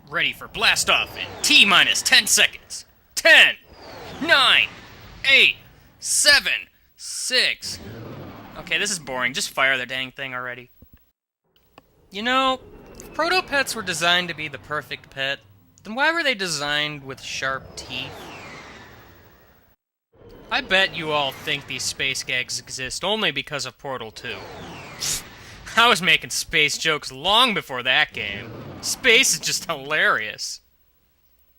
Ready for blast off in T minus 10 seconds. 10, 9, 8, 7, 6. Okay, this is boring. Just fire the dang thing already. You know, if proto-pets were designed to be the perfect pet, then why were they designed with sharp teeth? I bet you all think these space gags exist only because of Portal 2. I was making space jokes long before that game. Space is just hilarious.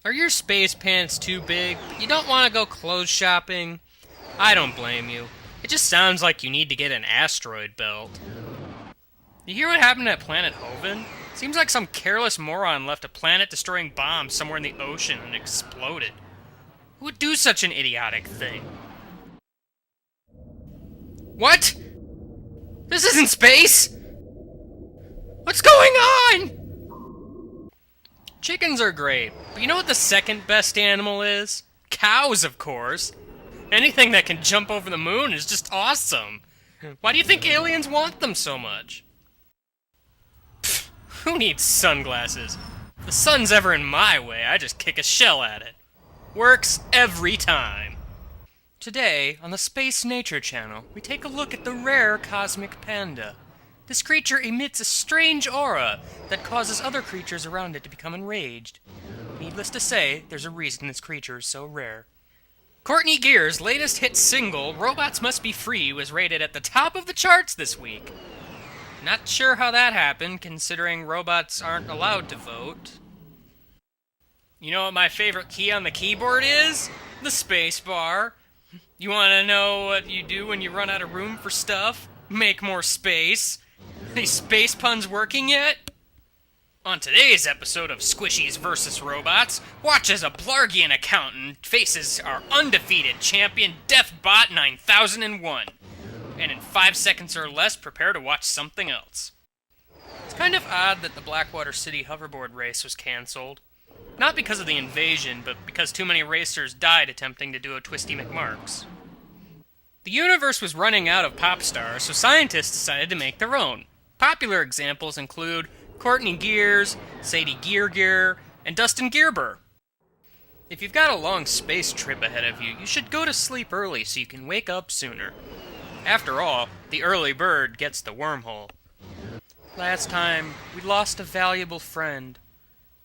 Are your space pants too big, but you don't want to go clothes shopping? I don't blame you. It just sounds like you need to get an asteroid belt. You hear what happened at Planet Hoven? Seems like some careless moron left a planet-destroying bomb somewhere in the ocean and exploded. Who would do such an idiotic thing? What? This isn't space? What's going on? Chickens are great, but you know what the second best animal is? Cows, of course. Anything that can jump over the moon is just awesome. Why do you think aliens want them so much? Pfft, who needs sunglasses? If the sun's ever in my way, I just kick a shell at it. Works every time. Today, on the Space Nature Channel, we take a look at the rare cosmic panda. This creature emits a strange aura that causes other creatures around it to become enraged. Needless to say, there's a reason this creature is so rare. Courtney Gear's latest hit single, Robots Must Be Free, was rated at the top of the charts this week. Not sure how that happened, considering robots aren't allowed to vote. You know what my favorite key on the keyboard is? The space bar. You want to know what you do when you run out of room for stuff? Make more space. These space puns working yet? On today's episode of Squishies vs. Robots, watch as a Blargian accountant faces our undefeated champion Deathbot 9001. And in 5 seconds or less, prepare to watch something else. It's kind of odd that the Blackwater City hoverboard race was cancelled. Not because of the invasion, but because too many racers died attempting to do a Twisty McMarks. The universe was running out of pop stars, so scientists decided to make their own. Popular examples include Courtney Gears, Sadie Gear, and Dustin Gearber. If you've got a long space trip ahead of you, you should go to sleep early so you can wake up sooner. After all, the early bird gets the wormhole. Last time, we lost a valuable friend.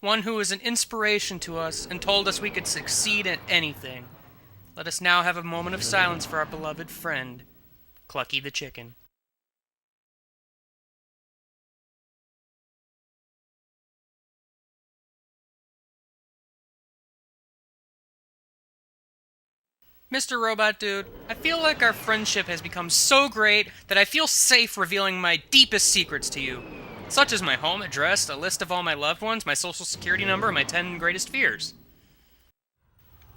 One who was an inspiration to us and told us we could succeed at anything. Let us now have a moment of silence for our beloved friend, Clucky the Chicken. Mr. Robot Dude, I feel like our friendship has become so great that I feel safe revealing my deepest secrets to you. Such as my home address, a list of all my loved ones, my social security number, and my 10 greatest fears.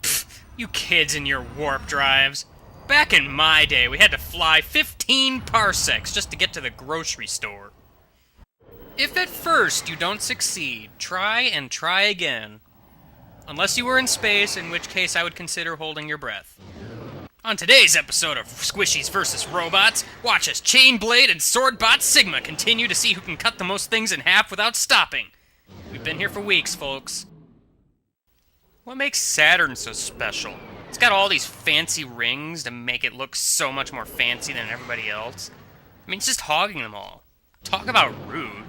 Pfft, you kids and your warp drives. Back in my day, we had to fly 15 parsecs just to get to the grocery store. If at first you don't succeed, try and try again. Unless you were in space, in which case I would consider holding your breath. On today's episode of Squishies vs. Robots, watch as Chainblade and Swordbot Sigma continue to see who can cut the most things in half without stopping. We've been here for weeks, folks. What makes Saturn so special? It's got all these fancy rings to make it look so much more fancy than everybody else. I mean, it's just hogging them all. Talk about rude.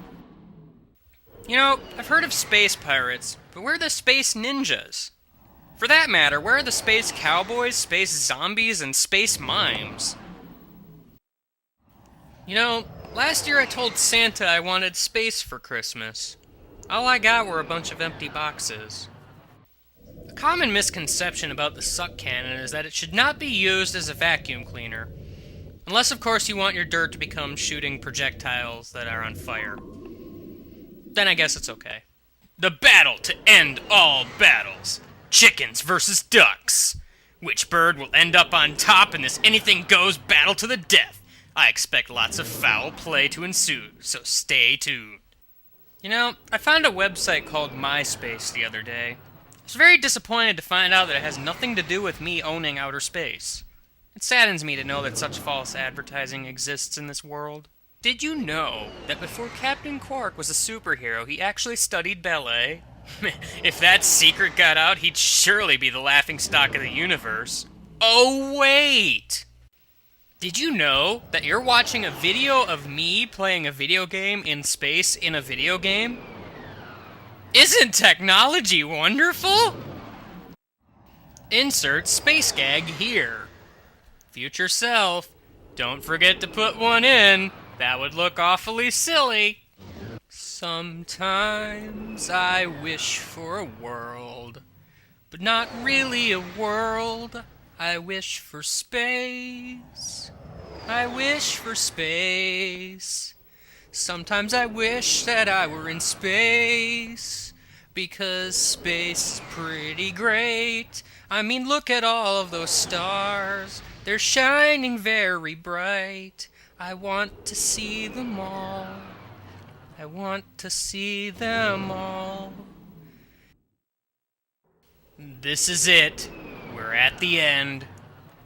You know, I've heard of space pirates, but where are the space ninjas? For that matter, where are the space cowboys, space zombies, and space mimes? You know, last year I told Santa I wanted space for Christmas. All I got were a bunch of empty boxes. A common misconception about the suck cannon is that it should not be used as a vacuum cleaner. Unless, of course, you want your dirt to become shooting projectiles that are on fire. Then I guess it's okay. The battle to end all battles. Chickens versus ducks. Which bird will end up on top in this anything-goes battle to the death? I expect lots of foul play to ensue, so stay tuned. You know, I found a website called MySpace the other day. I was very disappointed to find out that it has nothing to do with me owning outer space. It saddens me to know that such false advertising exists in this world. Did you know that before Captain Quark was a superhero, he actually studied ballet? If that secret got out, he'd surely be the laughingstock of the universe. Oh, wait! Did you know that you're watching a video of me playing a video game in space in a video game? Isn't technology wonderful? Insert space gag here. Future self, don't forget to put one in. That would look awfully silly. Sometimes I wish for a world, but not really a world. I wish for space. I wish for space. Sometimes I wish that I were in space, because space is pretty great. I mean, look at all of those stars. They're shining very bright. I want to see them all. I want to see them all. This is it. We're at the end.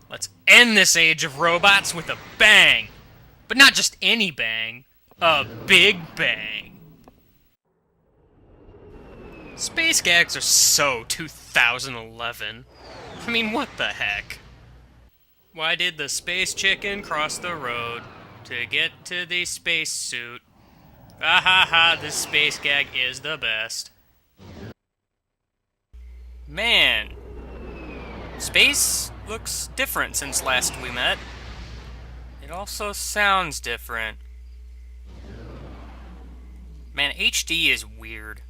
Let's end this age of robots with a bang. But not just any bang. A big bang. Space Gags are so 2011. I mean, what the heck? Why did the space chicken cross the road to get to the space suit? Ah ha ha, this space gag is the best. Man, space looks different since last we met. It also sounds different. Man, HD is weird.